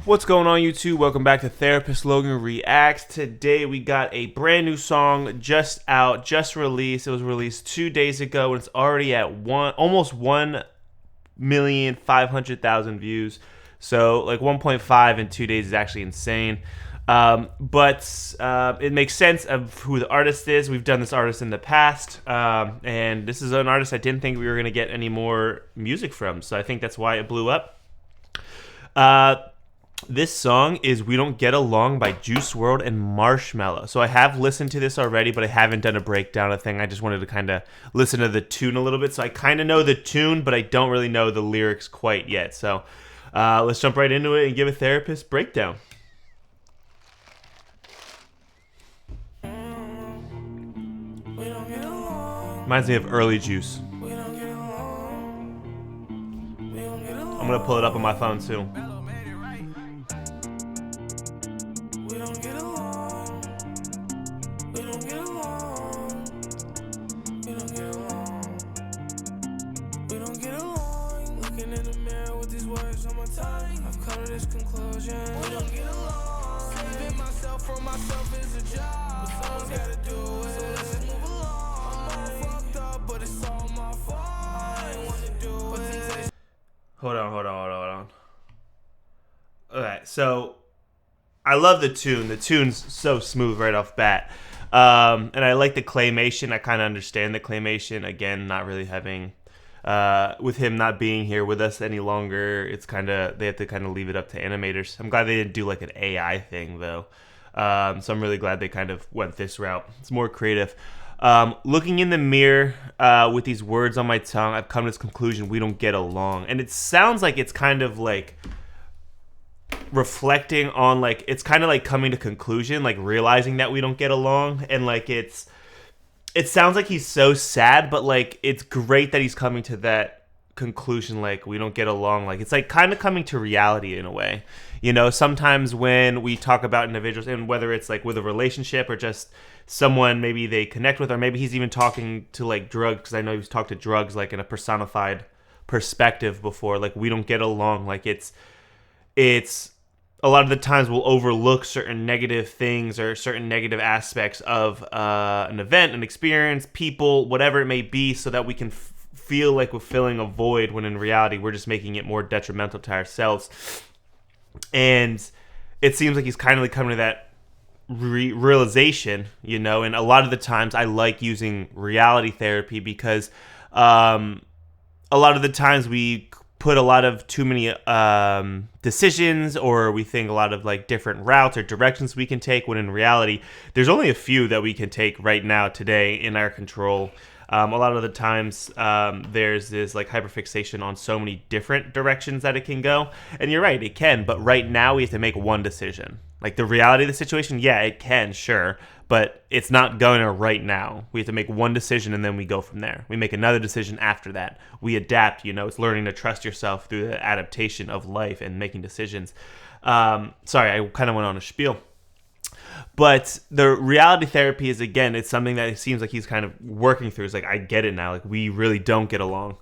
What's going on, YouTube? Welcome back to Therapist Logan Reacts. Today we got a brand new song just out, just released. It was released 2 days ago, and it's already at almost 1,500,000 views. So like 1.5 in 2 days is actually insane. But it makes sense of who the artist is. We've done this artist in the past, and this is an artist I didn't think we were going to get any more music from. So I think that's why it blew up. This song is We Don't Get Along by Juice WRLD and Marshmello. So I have listened to this already, but I haven't done a breakdown of thing. I just wanted to kind of listen to the tune a little bit. So I kind of know the tune, but I don't really know the lyrics quite yet. So let's jump right into it and give a therapist breakdown. Reminds me of early Juice. I'm going to pull it up on my phone too. In the mirror with these words on my tongue, I've come to this conclusion. We don't get along. Saving myself from myself is a job, but someone's gotta do it. So let's just move along. I'm all fucked up, but it's all my fault. I ain't wanna do it. Hold on. Alright, so I love the tune. The tune's so smooth right off bat. And I like the claymation. I kind of understand the claymation. Again, not really having... with him not being here with us any longer, it's kind of, they have to kind of leave it up to animators. I'm glad they didn't do like an AI thing though. So I'm really glad they kind of went this route. It's more creative. Looking in the mirror with these words on my tongue, I've come to this conclusion: we don't get along. And it sounds like it's kind of like reflecting on, like, it's kind of like coming to conclusion, like realizing that we don't get along. And like it sounds like he's so sad, but like it's great that he's coming to that conclusion, like we don't get along. Like it's like kind of coming to reality in a way. You know, sometimes when we talk about individuals, and whether it's like with a relationship or just someone maybe they connect with, or maybe he's even talking to like drugs, because I know he's talked to drugs like in a personified perspective before, like we don't get along. Like it's a lot of the times we'll overlook certain negative things or certain negative aspects of an event, an experience, people, whatever it may be, so that we can feel like we're filling a void, when in reality we're just making it more detrimental to ourselves. And it seems like he's kind of like coming to that realization, you know. And a lot of the times I like using reality therapy because a lot of the times we put a lot of too many decisions, or we think a lot of like different routes or directions we can take, when in reality there's only a few that we can take right now, today, in our control. A lot of the times there's this like hyperfixation on so many different directions that it can go, and you're right, it can, but right now we have to make one decision. Like the reality of the situation, yeah, it can, sure, but it's not going to right now. We have to make one decision, and then we go from there. We make another decision after that. We adapt, you know. It's learning to trust yourself through the adaptation of life and making decisions. Sorry, I kind of went on a spiel. But the reality therapy is, again, it's something that it seems like he's kind of working through. It's like, I get it now. Like, we really don't get along.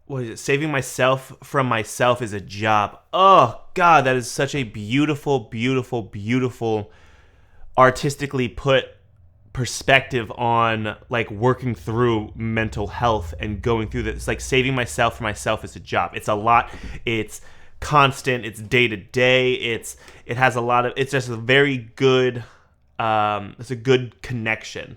What is it? Saving myself from myself is a job. Oh, God, that is such a beautiful, beautiful, beautiful, artistically put perspective on, like, working through mental health and going through this. It's like saving myself from myself is a job. It's a lot. It's constant. It's day to day. It has a lot of, it's just a very good, it's a good connection,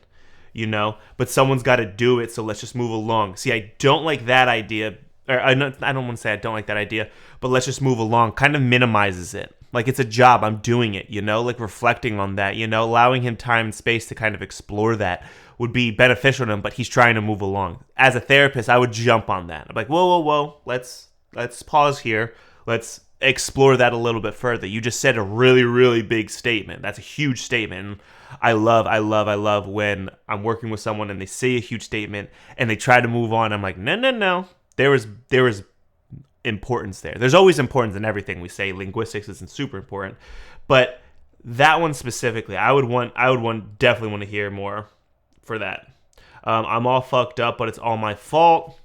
you know, but someone's got to do it. So let's just move along. See, I don't like that idea. Or I don't want to say I don't like that idea, but let's just move along kind of minimizes it. Like, it's a job. I'm doing it, you know, like reflecting on that, you know, allowing him time and space to kind of explore that would be beneficial to him, but he's trying to move along. As a therapist, I would jump on that. I'm like, whoa. Let's pause here. Let's explore that a little bit further. You just said a really, really big statement. That's a huge statement. And I love when I'm working with someone and they say a huge statement and they try to move on. I'm like, no. There was importance there. There's always importance in everything we say. Linguistics isn't super important, but that one specifically, I would definitely want to hear more for that. I'm all fucked up, but it's all my fault.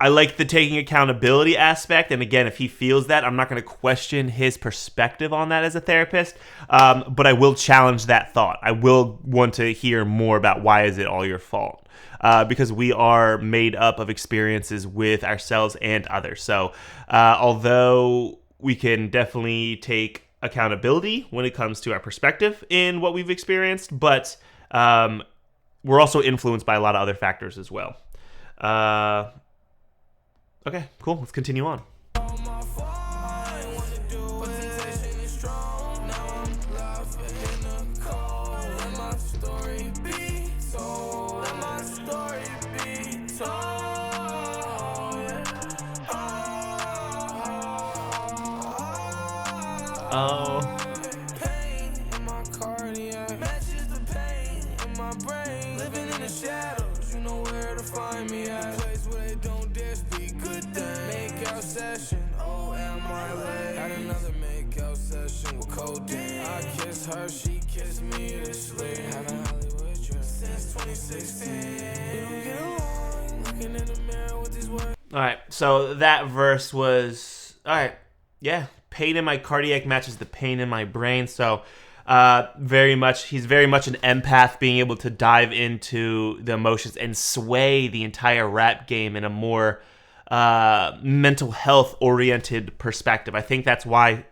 I like the taking accountability aspect, and again, if he feels that, I'm not going to question his perspective on that as a therapist, but I will challenge that thought. I will want to hear more about why is it all your fault, because we are made up of experiences with ourselves and others. So although we can definitely take accountability when it comes to our perspective in what we've experienced, but we're also influenced by a lot of other factors as well. Okay, cool. Let's continue on. Oh. Pain in my cardiac matches the pain in my brain. Living in the shadows, you know where to find me at. Place where they don't dare speak good things. Make out session, oh am I late? Had another make out session with codeine. I kiss her, she kissed me to sleep. Haven't Hollywood trip since 2016. We don't get along. Looking in the mirror with these words. All right, so that verse was all right. Yeah. Pain in my cardiac matches the pain in my brain. So he's very much an empath, being able to dive into the emotions and sway the entire rap game in a more mental health oriented perspective. I think that's why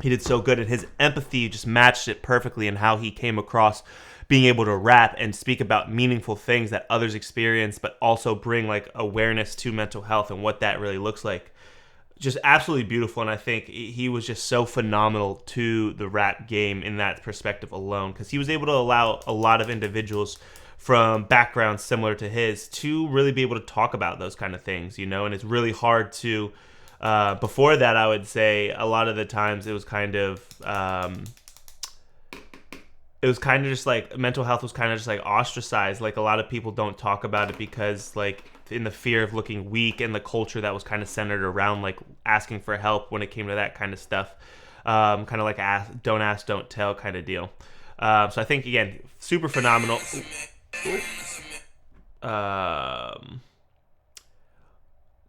he did so good, and his empathy just matched it perfectly in how he came across being able to rap and speak about meaningful things that others experience, but also bring like awareness to mental health and what that really looks like. Just absolutely beautiful, and I think he was just so phenomenal to the rap game in that perspective alone, because he was able to allow a lot of individuals from backgrounds similar to his to really be able to talk about those kind of things, and it's really hard to, before that, I would say a lot of the times it was kind of just like mental health was kind of just like ostracized. Like a lot of people don't talk about it because like in the fear of looking weak, and the culture that was kind of centered around like asking for help when it came to that kind of stuff. Kind of like don't ask, don't tell kind of deal. So I think, again, super phenomenal.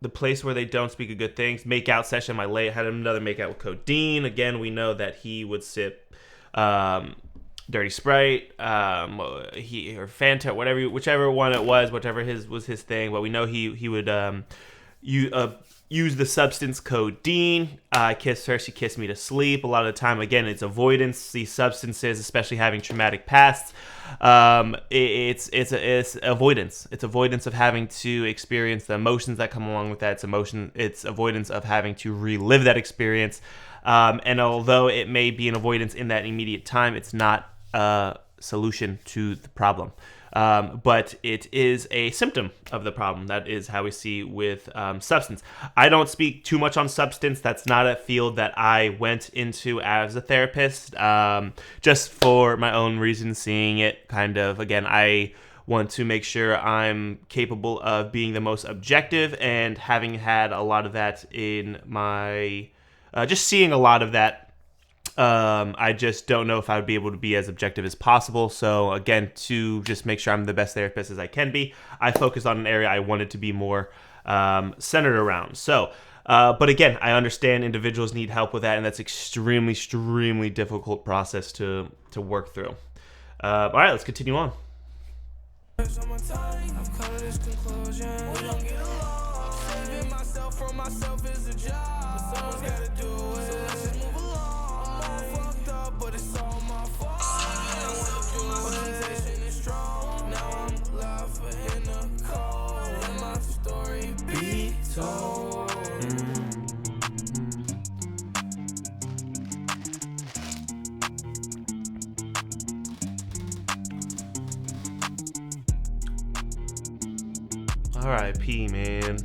The place where they don't speak of good things. Make out session. My late had another make out with codeine. Again, we know that he would sip Dirty Sprite, or Fanta, whichever one it was, whichever was his thing. But we know he would use the substance codeine. I kissed her, she kissed me to sleep. A lot of the time, again, it's avoidance. These substances, especially having traumatic pasts, it's avoidance. It's avoidance of having to experience the emotions that come along with that. It's avoidance of having to relive that experience. And although it may be an avoidance in that immediate time, it's not a solution to the problem. But it is a symptom of the problem. That is how we see with substance. I don't speak too much on substance. That's not a field that I went into as a therapist, just for my own reasons, seeing it kind of, again, I want to make sure I'm capable of being the most objective, and having had a lot of that in my, just seeing a lot of that, I just don't know if I would be able to be as objective as possible. So again, to just make sure I'm the best therapist as I can be, I focused on an area I wanted to be more centered around. So, but again, I understand individuals need help with that, and that's extremely, extremely difficult process to work through. All right, let's continue on. But it's all my fault. Presentation is strong. Now I'm left in the cold. And my story be told. R.I.P. man.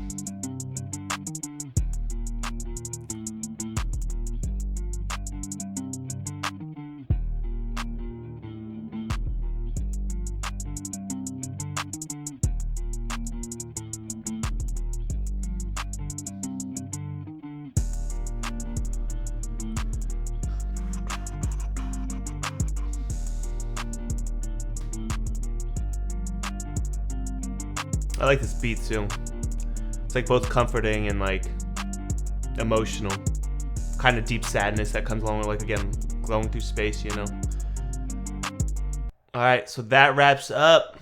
I like this beat too. It's like both comforting and like emotional, kind of deep sadness that comes along with, like, again, going through space, you know. All right, so that wraps up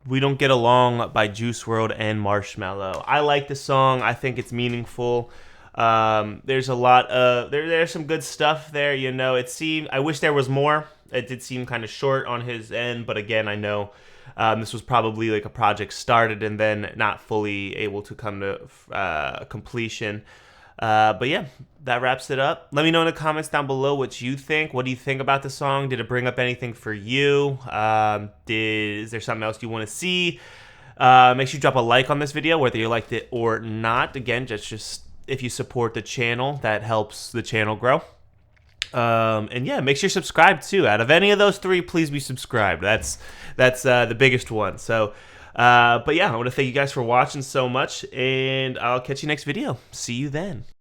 We Don't Get Along by Juice WRLD and Marshmello. I like the song. I think it's meaningful. There's a lot of there's some good stuff there, you know. I wish there was more. It did seem kind of short on his end, but again, I know this was probably like a project started and then not fully able to come to completion. But yeah, that wraps it up. Let me know in the comments down below what you think. What do you think about the song? Did it bring up anything for you? Is there something else you want to see? Make sure you drop a like on this video, whether you liked it or not. Again, just if you support the channel, that helps the channel grow. And yeah, make sure you're subscribed too. Out of any of those three, please be subscribed. That's the biggest one. So, but yeah, I want to thank you guys for watching so much, and I'll catch you next video. See you then.